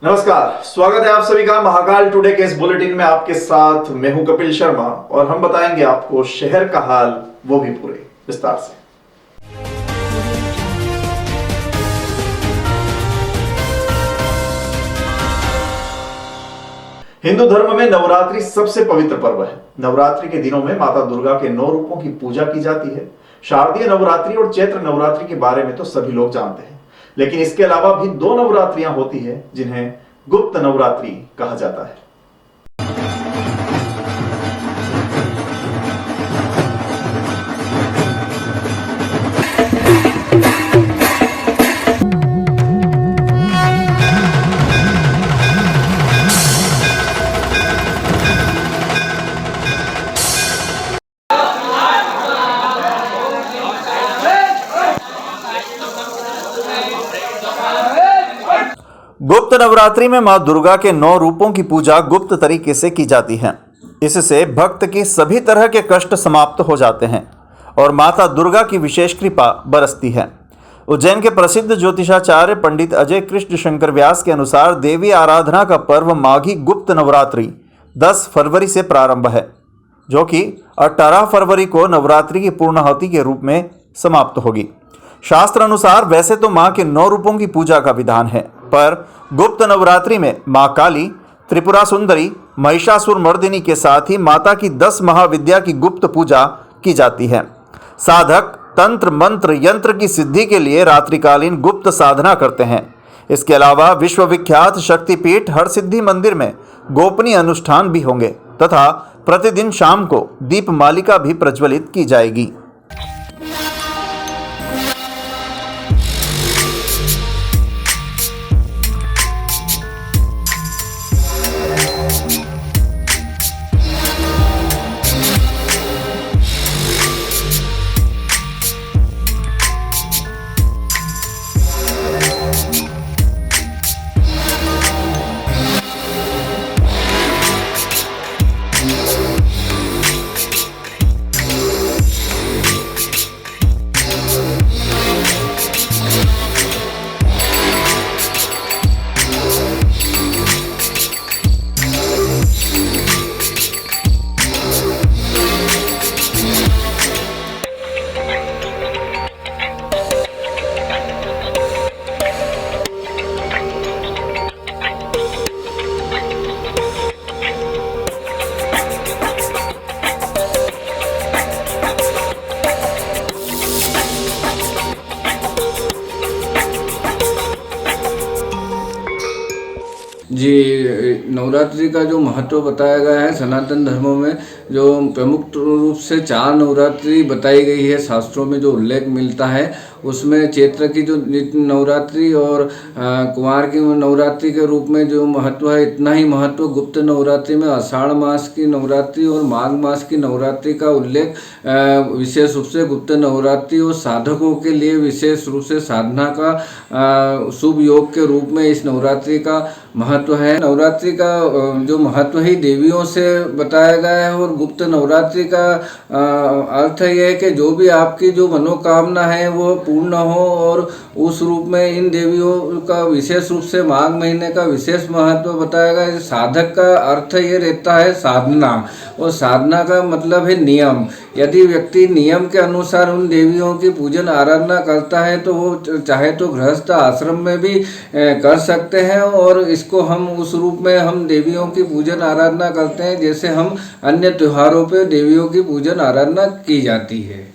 नमस्कार, स्वागत है आप सभी का महाकाल टुडे के इस बुलेटिन में। आपके साथ मैं हूं कपिल शर्मा और हम बताएंगे आपको शहर का हाल, वो भी पूरे विस्तार से। हिंदू धर्म में नवरात्रि सबसे पवित्र पर्व है। नवरात्रि के दिनों में माता दुर्गा के 9 रूपों की पूजा की जाती है। शारदीय नवरात्रि और चैत्र नवरात्रि के बारे में तो सभी लोग जानते हैं, लेकिन इसके अलावा भी 2 नवरात्रियां होती है जिन्हें गुप्त नवरात्रि कहा जाता है। गुप्त नवरात्रि में मां दुर्गा के 9 रूपों की पूजा गुप्त तरीके से की जाती है। इससे भक्त की सभी तरह के कष्ट समाप्त हो जाते हैं और माता दुर्गा की विशेष कृपा बरसती है। उज्जैन के प्रसिद्ध ज्योतिषाचार्य पंडित अजय कृष्ण शंकर व्यास के अनुसार देवी आराधना का पर्व माघी गुप्त नवरात्रि 10 फरवरी से प्रारंभ है, जो कि 18 फरवरी को नवरात्रि की पूर्णाहुति के रूप में समाप्त होगी। शास्त्र अनुसार वैसे तो मां के 9 रूपों की पूजा का विधान है, पर गुप्त नवरात्रि में मां काली, त्रिपुरा सुंदरी, महिषासुर मर्दिनी के साथ ही माता की 10 महाविद्या की गुप्त पूजा की जाती है। साधक तंत्र मंत्र यंत्र की सिद्धि के लिए रात्रिकालीन गुप्त साधना करते हैं। इसके अलावा विश्वविख्यात शक्तिपीठ हरसिद्धि मंदिर में गोपनीय अनुष्ठान भी होंगे तथा प्रतिदिन शाम को दीपमालिका भी प्रज्वलित की जाएगी। जी, नवरात्रि का जो महत्व बताया गया है सनातन धर्मों में, जो प्रमुख रूप से 4 नवरात्रि बताई गई है शास्त्रों में जो उल्लेख मिलता है, उसमें चैत्र की जो नित्य नवरात्रि और कुमार की नवरात्रि के रूप में जो महत्व है, इतना ही महत्व गुप्त नवरात्रि में आषाढ़ मास की नवरात्रि और माघ मास की नवरात्रि का उल्लेख विशेष रूप से गुप्त नवरात्रि और साधकों के लिए विशेष रूप से साधना का शुभ योग के रूप में इस नवरात्रि का महत्व है। नवरात्रि का जो महत्व ही देवियों से बताया गया है और गुप्त नवरात्रि का अर्थ यह है कि जो भी आपकी जो मनोकामना है वो पूर्ण हो, और उस रूप में इन देवियों का विशेष रूप से माघ महीने का विशेष महत्व बताया गया। साधक का अर्थ ये रहता है साधना, और साधना का मतलब है नियम। यदि व्यक्ति नियम के अनुसार उन देवियों की पूजन आराधना करता है तो वो चाहे तो गृहस्थ आश्रम में भी कर सकते हैं, और इसको हम उस रूप में हम देवियों की पूजन आराधना करते हैं जैसे हम अन्य त्योहारों पे देवियों की पूजन आराधना की जाती है।